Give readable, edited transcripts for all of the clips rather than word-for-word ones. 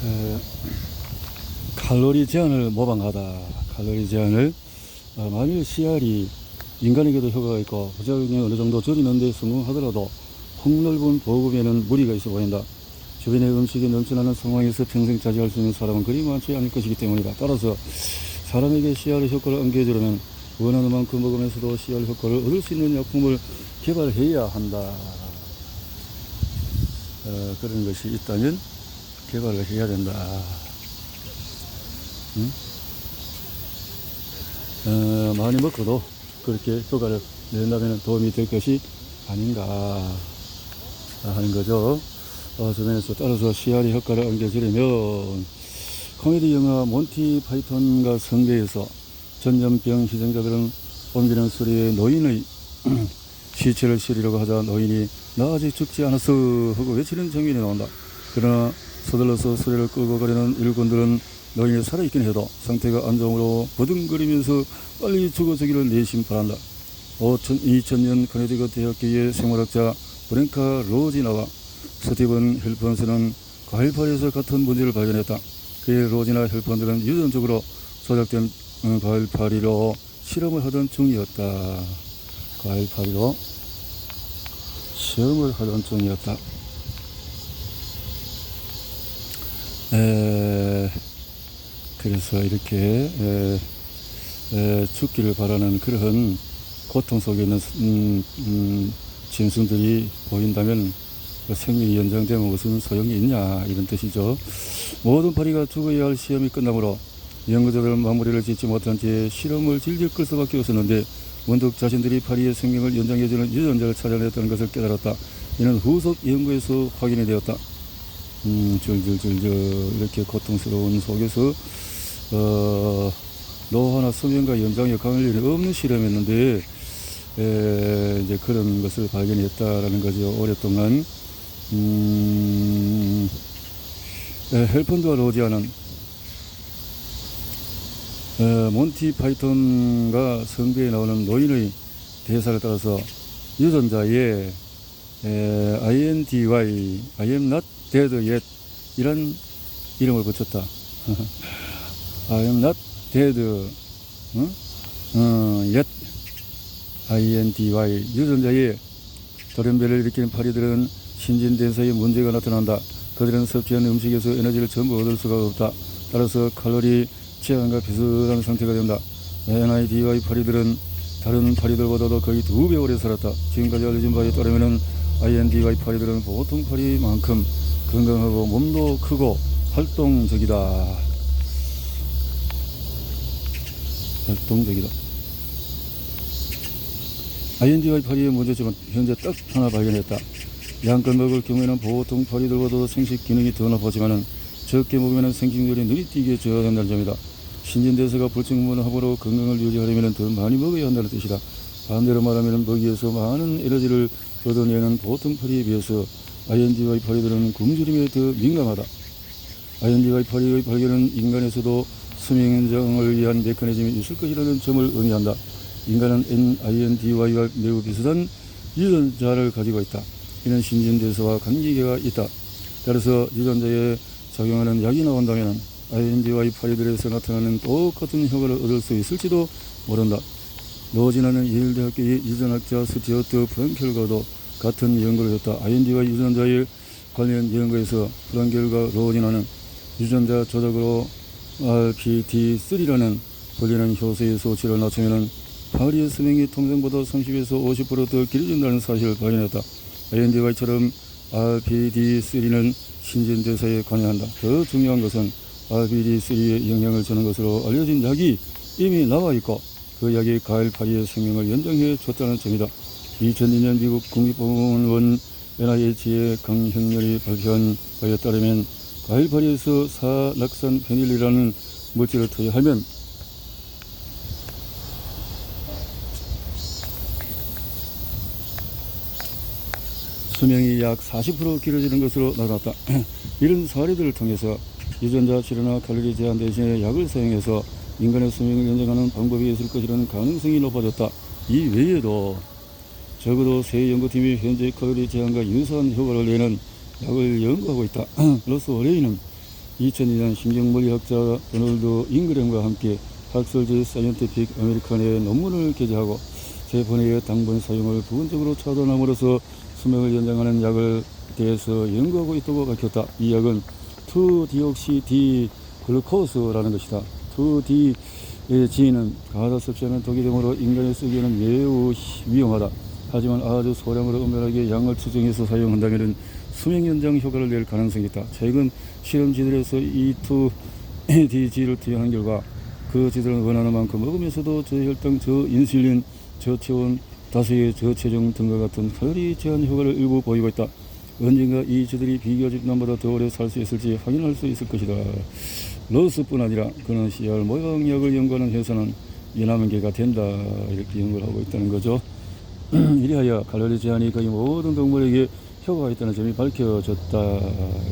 에, 칼로리 제한을 모방하다. 칼로리 제한을 만일 CR이 인간에게도 효과가 있고 부작용이 어느 정도 줄이는 데 성공하더라도 폭넓은 보급에는 무리가 있어 보인다. 주변에 음식이 넘쳐나는 상황에서 평생 차지할 수 있는 사람은 그리 많지 않을 것이기 때문이다. 따라서 사람에게 CR 효과를 안겨주려면 원하는 만큼 먹으면서도 CR 효과를 얻을 수 있는 약품을 개발해야 한다. 그런 것이 있다면 개발을 해야 된다. 많이 먹고도 그렇게 효과를 낸다면 도움이 될 것이 아닌가 하는 거죠. 주변에서 따라서 CR이 효과를 안겨주려면 코미디 영화 몬티 파이톤과 성계에서 전염병 희생자들은 옮기는 소리에 노인의 시체를 실으려고 하자 노인이 나 아직 죽지 않았어 하고 외치는 장면이 나온다. 그러나 서둘러서 소리를 끄고 가려는 일꾼들은 노인이 살아있긴 해도 상태가 안 좋으므로 버둥거리면서 빨리 죽어주기를 내심 바란다. 2000년 커네디컷 대학교의 생물학자 브랭카 로지나와 스티븐 헬펀스는 과일파리에서 같은 문제를 발견했다. 그의 로지나 헬펀들은 유전적으로 조작된 과일파리로 실험을 하던 중이었다. 과일파리로 시험을 하던 중이었다. 그래서 이렇게 죽기를 바라는 그런 고통 속에 있는 짐승들이 보인다면 생명이 연장되면 무슨 소용이 있냐 이런 뜻이죠. 모든 파리가 죽어야 할 시험이 끝나므로 연구자들은 마무리를 짓지 못한 채 실험을 질질 끌 수밖에 없었는데 문득 자신들이 파리의 생명을 연장해주는 유전자를 찾아냈다는 것을 깨달았다. 이는 후속 연구에서 확인이 되었다. 줄줄줄줄 이렇게 고통스러운 속에서 노화나 수명과 연장에 관련이 없는 실험이었는데 이제 그런 것을 발견했다라는 거죠. 오랫동안 헬펀드와 로지아는 몬티 파이톤과 성배에 나오는 노인의 대사를 따라서 유전자에 INDY, I am not dead yet 이란 이름을 붙였다. I am not dead yet INDY 유전자에 돌연변이를 일으키는 파리들은 신진대사에 문제가 나타난다. 그들은 섭취한 음식에서 에너지를 전부 얻을 수가 없다. 따라서 칼로리 제한과 비슷한 상태가 된다. NIDY 파리들은 다른 파리들보다도 거의 2배 오래 살았다. 지금까지 알려진 바에 따르면 INDY 파리들은 보통 파리만큼 건강하고 몸도 크고 활동적이다. INDY 파리의 문제점은 현재 딱 하나 발견했다. 양껏 먹을 경우에는 보통 파리들보다도 생식 기능이 더 나빠지만은 적게 먹으면 생식률이 눈이 띄게 저하된다는 점이다. 신진대사가 불충분함으로 건강을 유지하려면 더 많이 먹어야 한다는 뜻이다. 반대로 말하면 먹이에서 많은 에너지를 얻어내는 보통 파리에 비해서 INDY 파리들은 굶주림에 더 민감하다. INDY 파리의 발견은 인간에서도 수명 연장을 위한 메커니즘이 있을 것이라는 점을 의미한다. 인간은 INDY와 매우 비슷한 유전자를 가지고 있다. 이는 신진대사와 관계가 있다. 따라서 유전자에 작용하는 약이 나온다면 INDY 파리들에서 나타나는 똑같은 효과를 얻을 수 있을지도 모른다. 로지나는 예일대학교의 유전학자 스튜어트 프랑켈과도 같은 연구를 했다. INDY 유전자에 관련 연구에서 프랑켈과 로지나는 유전자 조작으로 RPD3라는 불리는 효소의 수치를 낮추면 파리의 수명이 통생보다 30에서 50%더 길어진다는 사실을 발견했다. INDY처럼 RPD3는 신진대사에 관여한다. 더 중요한 것은 RPD3에 영향을 주는 것으로 알려진 약이 이미 나와있고 그 약이 과일파리의 생명을 연장해 줬다는 점이다. 2002년 미국 국립보건원 NIH의 강형렬이 발표한 바에 따르면 과일파리에서 사락산페닐이라는 물질을 투여하면 수명이 약 40% 길어지는 것으로 나타났다. 이런 사례들을 통해서 유전자 치료나 칼로리 제한 대신에 약을 사용해서 인간의 수명을 연장하는 방법이 있을 것이라는 가능성이 높아졌다. 이 외에도 적어도 세 연구팀이 현재 칼로리 제한과 유사한 효과를 내는 약을 연구하고 있다. 로스 오레이는 2002년 신경물리학자 도널드 잉그램과 함께 학설지 사이언티픽 아메리칸의 논문을 게재하고 제본의 당분 사용을 부분적으로 차단함으로써 수명을 연장하는 약을 대해서 연구하고 있다고 밝혔다. 이 약은 2디옥시디 글루코스라는 것이다. 2DG는 과다 섭취하면 독이 되므로 인간에 쓰기에는 매우 위험하다. 하지만 아주 소량으로 엄연하게 양을 추정해서 사용한다면 수명 연장 효과를 낼 가능성이 있다. 최근 실험지들에서 이 2DG를 투여한 결과 그 쥐들은 원하는 만큼 먹으면서도 저혈당, 저인슐린, 저체온, 다수의 저체중 등과 같은 칼로리 제한 효과를 일부 보이고 있다. 언젠가 이 쥐들이 비교적 남보다 더 오래 살 수 있을지 확인할 수 있을 것이다. 러스뿐 아니라 그는 CR 모형약을 연구하는 회사는 연합연계가 된다. 이렇게 연구를 하고 있다는 거죠. 이리하여 칼로리 제한이 거의 모든 동물에게 효과가 있다는 점이 밝혀졌다.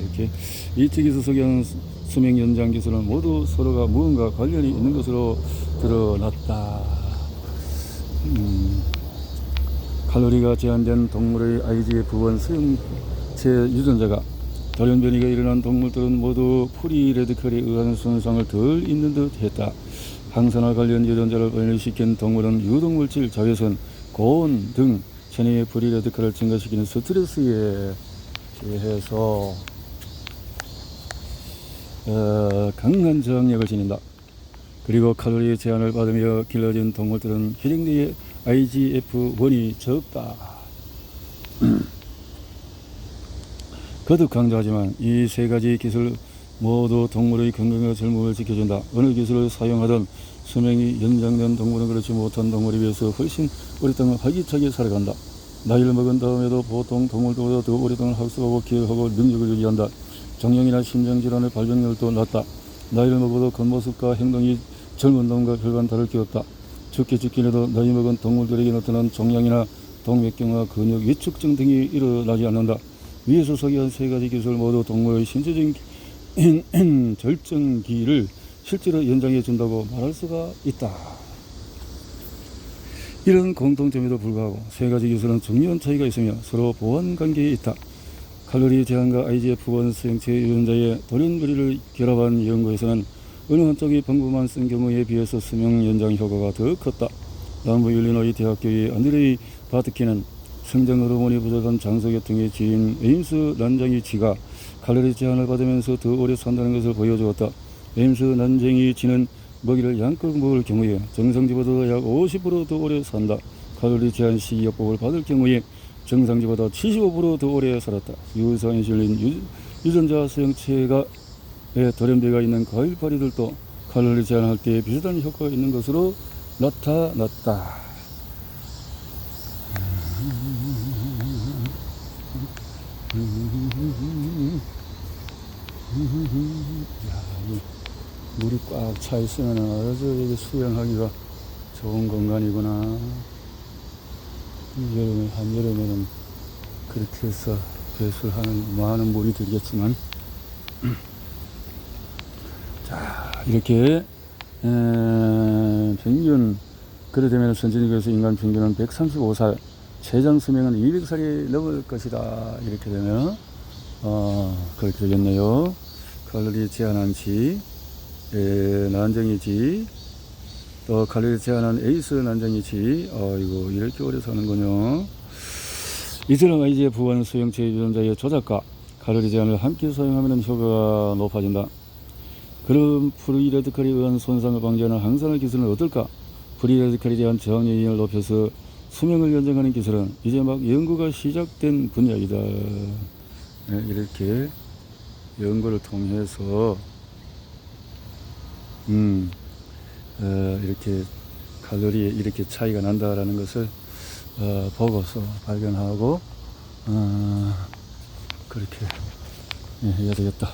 이렇게 이쪽에서 소개하는 수명 연장 기술은 모두 서로가 무언가 관련이 있는 것으로 드러났다. 칼로리가 제한된 동물의 IGF-1 수용체 유전자가 돌연변이가 일어난 동물들은 모두 프리 레디컬에 의한 손상을 덜 입는 듯 했다. 항산화 관련 유전자를 분해시킨 동물은 유독물질, 자외선, 고온 등 체내의 프리 레디컬을 증가시키는 스트레스에 대해서 강한 저항력을 지닌다. 그리고 칼로리 제한을 받으며 길러진 동물들은 혈액내의 IGF-1이 적다. 거듭 강조하지만 이 세 가지 기술 모두 동물의 건강과 젊음을 지켜준다. 어느 기술을 사용하든 수명이 연장된 동물은 그렇지 못한 동물에 비해서 훨씬 오랫동안 활기차게 살아간다. 나이를 먹은 다음에도 보통 동물들보다 더 오랫동안 학습하고 기억하고 능력을 유지한다. 정형이나 심장질환의 발병률도 낮다. 나이를 먹어도 겉모습과 행동이 젊은 놈과 별반 다를 게 없다. 죽기 직전에도 나이 먹은 동물들에게 나타난 종양이나 동맥경화, 근육 위축증 등이 일어나지 않는다. 위에서 소개한 세 가지 기술 모두 동물의 신체적인 절정기를 실제로 연장해 준다고 말할 수가 있다. 이런 공통점에도 불구하고 세 가지 기술은 중요한 차이가 있으며 서로 보완 관계에 있다. 칼로리 제한과 IGF-1 수용체 유전자의 돌연변이를 결합한 연구에서는 어느 한쪽이 방법만 쓴 경우에 비해서 수명 연장 효과가 더 컸다. 남부 일리노이 대학교의 안드레이 바트키는 성장 호르몬이 부족한 장소계통의 쥐인 에임스 난쟁이 쥐가 칼로리 제한을 받으면서 더 오래 산다는 것을 보여주었다. 에임스 난쟁이 쥐는 먹이를 양껏 먹을 경우에 정상쥐보다 약 50% 더 오래 산다. 칼로리 제한 식이요법을 받을 경우에 정상쥐보다 75% 더 오래 살았다. 유사인 실린 유전자 수용체가 돌연변이가 있는 과일파리들도 칼로리 제한할 때 비슷한 효과가 있는 것으로 나타났다. 물이 꽉 차 있으면 아주 여기 수영하기가 좋은 공간이구나. 한여름에는 그렇게 해서 배수를 하는 많은 물이 들겠지만, 자, 이렇게, 평균, 그래 되면 선진국에서 인간 평균은 135살, 최장 수명은 200살이 넘을 것이다. 이렇게 되면, 그렇게 되겠네요. 칼로리 제한한 쥐, 난쟁이 쥐, 또 칼로리 제한한 에이스 난쟁이 쥐, 이거 이렇게 오래 사는군요. 이처럼 IGF-1 수용체 유전자의 조작과 칼로리 제한을 함께 사용하면 효과가 높아진다. 그럼 프리레디컬에 의한 손상을 방지하는 항산화 기술은 어떨까? 프리레디컬에 대한 저항 요인을 높여서 수명을 연장하는 기술은 이제 막 연구가 시작된 분야이다. 이렇게 연구를 통해서 이렇게 칼로리에 이렇게 차이가 난다라는 것을 보고서 발견하고 그렇게 해야 되겠다.